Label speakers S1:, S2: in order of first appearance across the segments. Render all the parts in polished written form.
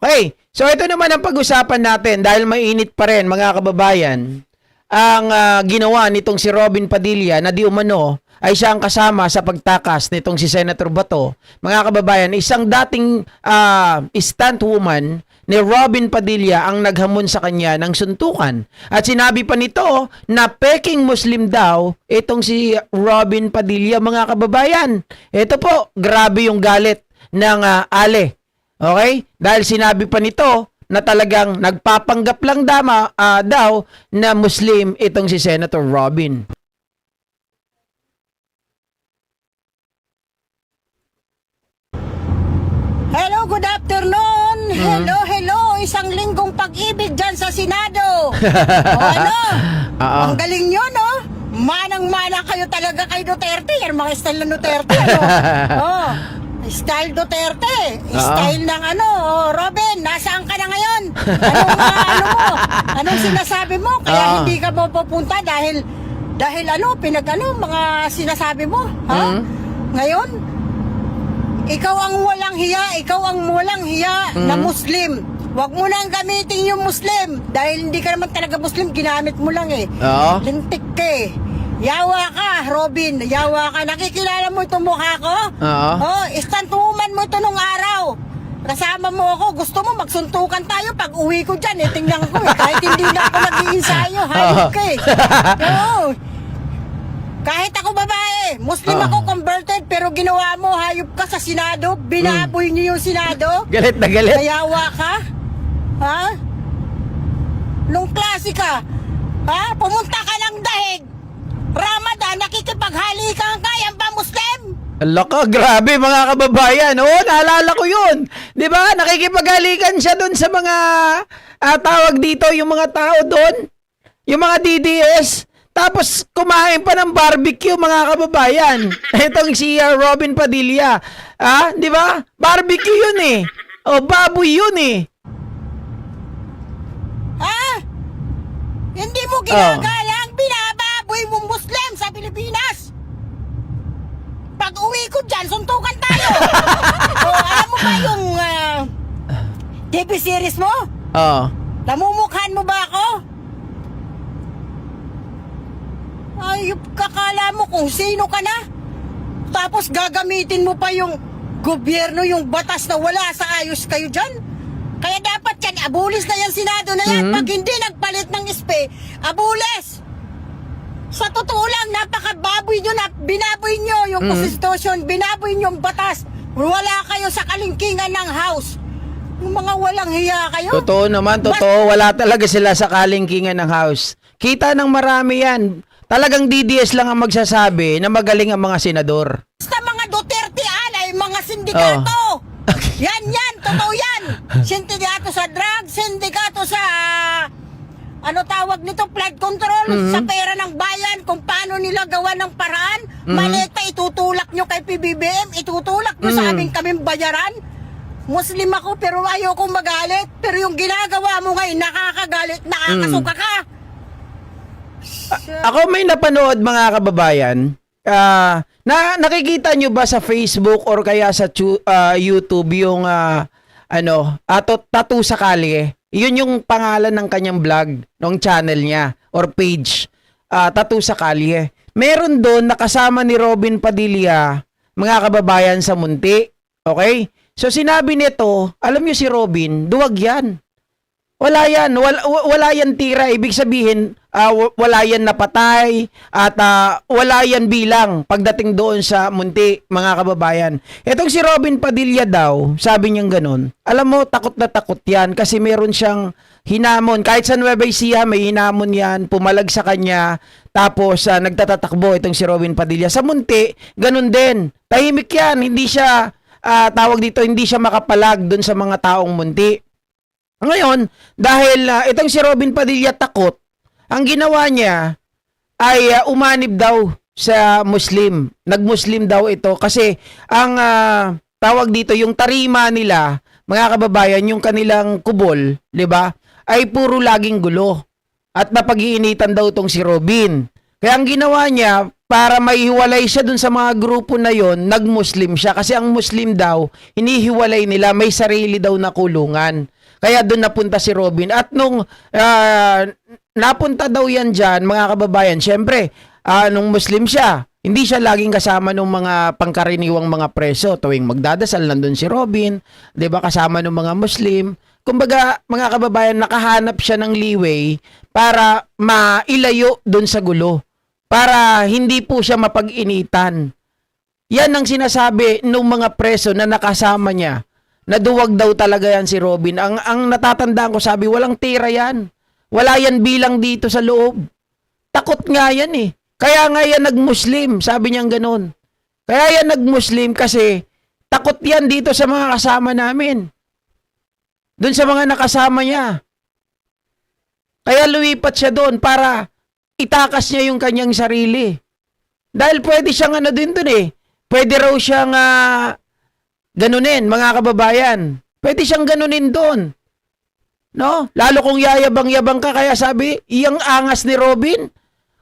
S1: Okay, so ito naman ang pag-usapan natin dahil mainit pa rin mga kababayan ang ginawa nitong si Robin Padilla na di umano ay siya ang kasama sa pagtakas nitong si Senator Bato. Mga kababayan, isang dating stunt woman ni Robin Padilla ang naghamon sa kanya ng suntukan. At sinabi pa nito na peking Muslim daw itong si Robin Padilla, mga kababayan. Ito po, grabe yung galit ng Ale. Okay? Dahil sinabi pa nito na talagang nagpapanggap lang daw na Muslim itong si Senator Robin.
S2: Hello, good afternoon. Hello. Isang linggong pag-ibig dyan sa Senado. Ang galing nyo, no? Manang-mana kayo talaga kay Duterte. Yan mga style ng Duterte, style Duterte. Style ng Robin, nasaan ka na ngayon? Anong sinasabi mo? Kaya hindi ka mo pupunta dahil mga sinasabi mo, ha? Ngayon, ikaw ang walang hiya na Muslim. Huwag mo nang gamitin yung Muslim dahil hindi ka naman talaga Muslim, ginamit mo lang eh. Lintik ka eh. Yawa ka, Robin. Yawa ka. Nakikilala mo itong mukha ko? Stunt woman mo ito nung araw. Kasama mo ako. Gusto mo magsuntukan tayo pag uwi ko dyan. Tingnan ko eh. Kahit hindi na ako nag-iinsayo. Hayop ka eh. Kahit ako babae, Muslim ako, converted, pero ginawa mo, hayop ka sa Senado, binaboy niyo yung Senado.
S1: Galit na galit.
S2: Nayawa ka? Ha? Nung klase ka, ha? Pumunta ka ng dahig. Ramadan, nakikipaghalikan ka, yan ba Muslim?
S1: Alaka, grabe mga kababayan. Oo, naalala ko yun. Di ba? Nakikipaghalikan siya doon sa mga tawag dito, yung mga tao doon. Yung mga DDS. Tapos kumain pa ng barbecue mga kababayan. Itong si Robin Padilla. Di ba? Barbecue yun eh. O baboy yun eh.
S2: Hindi mo ginagalang binababoy mong Muslim sa Pilipinas. Pag uwi ko dyan, suntukan tayo. Alam mo ba yung TV series mo? Namumukhaan mo ba ako? Ayop, kakala mo kung sino ka na. Tapos gagamitin mo pa yung gobyerno, yung batas na wala sa ayos kayo dyan. Kaya dapat yan, abulis na yan Senado na yan. Pag hindi nagpalit ng SPE, abulis. Sa totoo lang, napakababoy nyo na binaboy nyo yung konstitusyon, binaboy nyo yung batas. Wala kayo sa kalingkingan ng House. Yung mga walang hiya kayo.
S1: Totoo naman, totoo. Wala talaga sila sa kalingkingan ng House. Kita ng marami yan. Talagang DDS lang ang magsasabi na magaling ang mga senador.
S2: Basta mga Duterte alay, mga sindikato. Yan, totoo yan. Sindikato sa drugs, sindikato sa tawag nito, flood control, sa pera ng bayan, kung paano nila gawa ng paraan. Maliit pa itutulak nyo kay PBBM, itutulak nyo sa kaming bayaran. Muslim ako pero ayoko magalit. Pero yung ginagawa mo ngayon, nakakagalit, nakakasuka ka.
S1: Ako may napanood mga kababayan. Nakikita nyo ba sa Facebook or kaya sa YouTube yung Tattoo sa Kalye? Yun yung pangalan ng kanyang vlog, ng channel niya or page. Tattoo sa Kalye. Meron doon nakasama ni Robin Padilla, mga kababayan, sa Munti. Okay? So sinabi nito, alam nyo si Robin, duwag yan. Wala yan. Wala yan tira. Ibig sabihin, wala yan napatay at wala yan bilang pagdating doon sa Munti, mga kababayan. Itong si Robin Padilla daw, sabi niyang ganun. Alam mo, takot na takot yan kasi meron siyang hinamon. Kahit sa Nueva Ecija, may hinamon yan. Pumalag sa kanya. Tapos, nagtatatakbo itong si Robin Padilla. Sa Munti, ganun din. Tahimik yan. Hindi siya, tawag dito, hindi siya makapalag doon sa mga taong Munti. Ngayon, dahil itong si Robin Padilla takot, ang ginawa niya ay umanib daw sa Muslim. Nag-Muslim daw ito kasi ang tawag dito, yung tarima nila, mga kababayan, yung kanilang kubol, di ba, ay puro laging gulo. At napag-iinitan daw itong si Robin. Kaya ang ginawa niya, para maihiwalay siya dun sa mga grupo na yon, nag-Muslim siya. Kasi ang Muslim daw, hinihiwalay nila, may sarili daw na kulungan. Kaya doon napunta si Robin. At nung napunta daw yan dyan, mga kababayan, syempre, nung Muslim siya, hindi siya laging kasama ng mga pangkaraniwang mga preso. Tuwing magdadasal, nandun si Robin, 'di ba, kasama ng mga Muslim. Kumbaga, mga kababayan, nakahanap siya ng leeway para mailayo doon sa gulo. Para hindi po siya mapag-initan. Yan ang sinasabi ng mga preso na nakasama niya. Naduwag daw talaga yan si Robin. Ang natatandaan ko, sabi, walang tira yan. Wala yan bilang dito sa loob. Takot nga yan eh. Kaya nga yan nag-Muslim, sabi niyang ganun. Kaya yan nag-Muslim kasi takot yan dito sa mga kasama namin. Doon sa mga nakasama niya. Kaya lumipat siya doon para itakas niya yung kanyang sarili. Dahil pwede siyang ano din doon eh. Pwede raw siyang ganunin, mga kababayan. Pwede siyang ganunin doon. No? Lalo kung yayabang-yabang ka, kaya sabi, iyang angas ni Robin,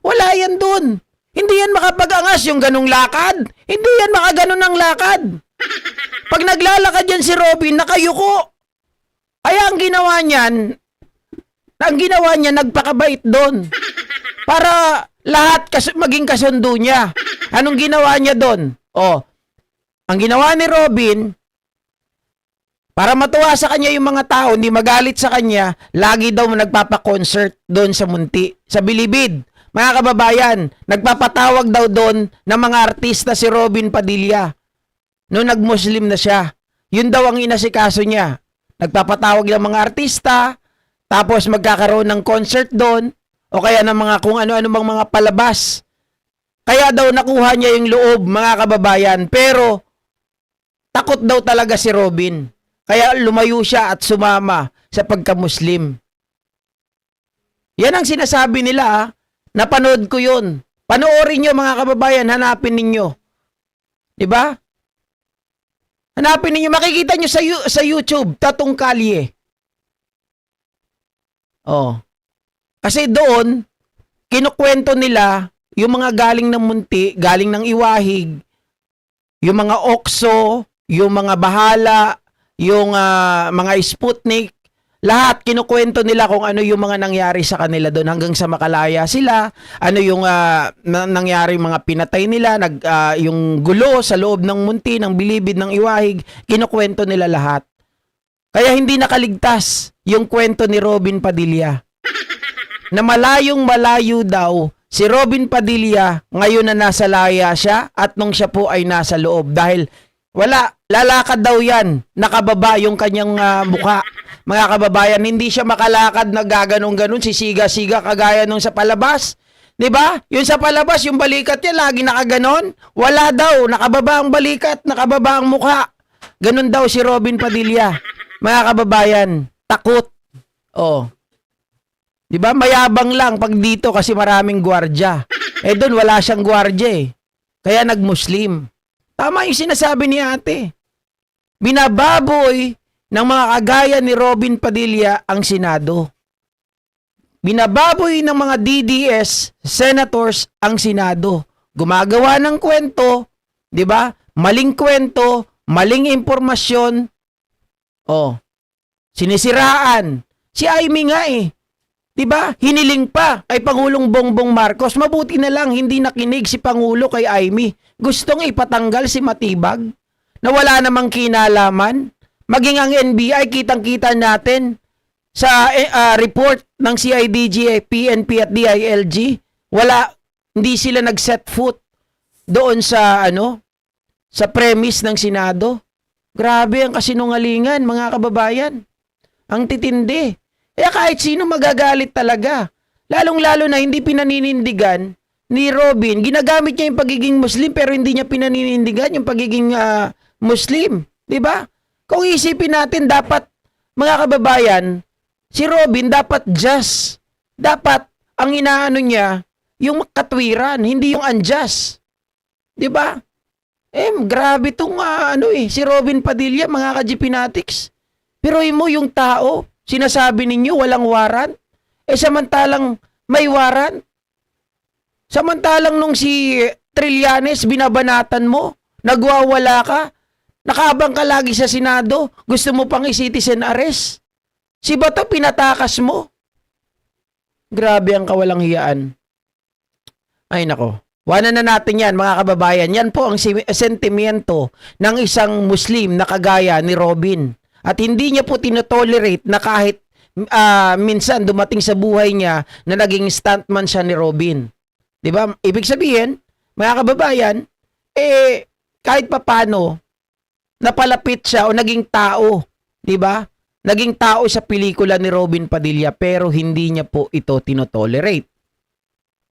S1: wala yan doon. Hindi yan makapag-angas yung ganung lakad. Hindi yan makaganon ng lakad. Pag naglalakad yan si Robin, nakayuko. Kaya ang ginawa niya, nagpakabait doon. Para lahat maging kasundo niya. Anong ginawa niya doon? Ang ginawa ni Robin, para matuwa sa kanya yung mga tao, hindi magalit sa kanya, lagi daw nagpapa-concert doon sa Munti, sa Bilibid. Mga kababayan, nagpapatawag daw doon ng mga artista si Robin Padilla. Noong nag-Muslim na siya. Yun daw ang inasikaso niya. Nagpapatawag ng mga artista, tapos magkakaroon ng concert doon, o kaya ng mga kung ano-ano bang mga palabas. Kaya daw nakuha niya yung loob, mga kababayan. Pero, takot daw talaga si Robin. Kaya lumayo siya at sumama sa pagka-Muslim. Yan ang sinasabi nila. Napanood ko yun. Panoorin nyo, mga kababayan, hanapin ninyo. Diba? Hanapin ninyo, makikita nyo sa YouTube, Tatong Kalye. Kasi doon, kinukwento nila yung mga galing ng Munti, galing ng Iwahig, yung mga Okso, yung mga Bahala, yung mga Sputnik, lahat kinukwento nila kung ano yung mga nangyari sa kanila doon hanggang sa makalaya sila, ano yung nangyari, mga pinatay nila, yung gulo sa loob ng Munti, ng Bilibid, ng Iwahig, kinukwento nila lahat. Kaya hindi nakaligtas yung kwento ni Robin Padilla. Na malayong malayo daw si Robin Padilla ngayon na nasa laya siya at nung siya po ay nasa loob dahil wala, lalakad daw yan, nakababa yung kanyang mukha. Mga kababayan, hindi siya makalakad na gaganong-ganon, sisiga-siga kagaya nung sa palabas. 'Di ba? Yung sa palabas, yung balikat niya lagi nakaganon. Wala daw, nakababa ang balikat, nakababa ang mukha. Ganon daw si Robin Padilla. Mga kababayan, takot. 'Di ba? Mayabang lang pag dito kasi maraming gwardiya. Doon wala siyang gwardiya eh. Kaya nag-Muslim. Tama yung sinasabi ni ate. Binababoy ng mga kagaya ni Robin Padilla ang Senado. Binababoy ng mga DDS, senators ang Senado. Gumagawa ng kwento, 'di ba? Maling kwento, maling impormasyon. Sinisiraan. Si Amy nga eh. 'Di ba? Hiniling pa kay Pangulong Bongbong Marcos. Mabuti na lang hindi nakinig si Pangulo kay Amy. Gustong ipatanggal si Matibag na wala namang kinalaman. Maging ang NBI, kitang-kita natin sa report ng CIDG, PNP at DILG, hindi sila nag-set foot doon sa sa premise ng Senado. Grabe ang kasinungalingan, mga kababayan. Ang titindi. Kahit sino magagalit talaga. Lalong-lalo na hindi pinaninindigan ni Robin. Ginagamit niya yung pagiging Muslim pero hindi niya pinaninindigan yung pagiging Muslim. 'Di ba? Kung isipin natin, dapat, mga kababayan, si Robin dapat just. Dapat, ang inaano niya, yung katwiran, hindi yung unjust. 'Di ba? Grabe tong si Robin Padilla, mga ka-GPnatics. Pero mo yung tao, sinasabi ninyo walang warrant. Samantalang may warrant. Samantalang nung si Trillanes, binabanatan mo, nagwawala ka, nakabang ka lagi sa Senado, gusto mo pang i-citizen arrest. Si Bato pinatakas mo. Grabe ang kawalang hiyaan. Ay nako. Wanan na natin yan mga kababayan. Yan po ang sentimiento ng isang Muslim na kagaya ni Robin. At hindi niya po tinotolerate na kahit minsan dumating sa buhay niya na naging stuntman siya ni Robin. 'Di ba? Ibig sabihin, mga kababayan, kahit papano napalapit siya o naging tao, 'di ba? Naging tao sa pelikula ni Robin Padilla pero hindi niya po ito tinotolerate.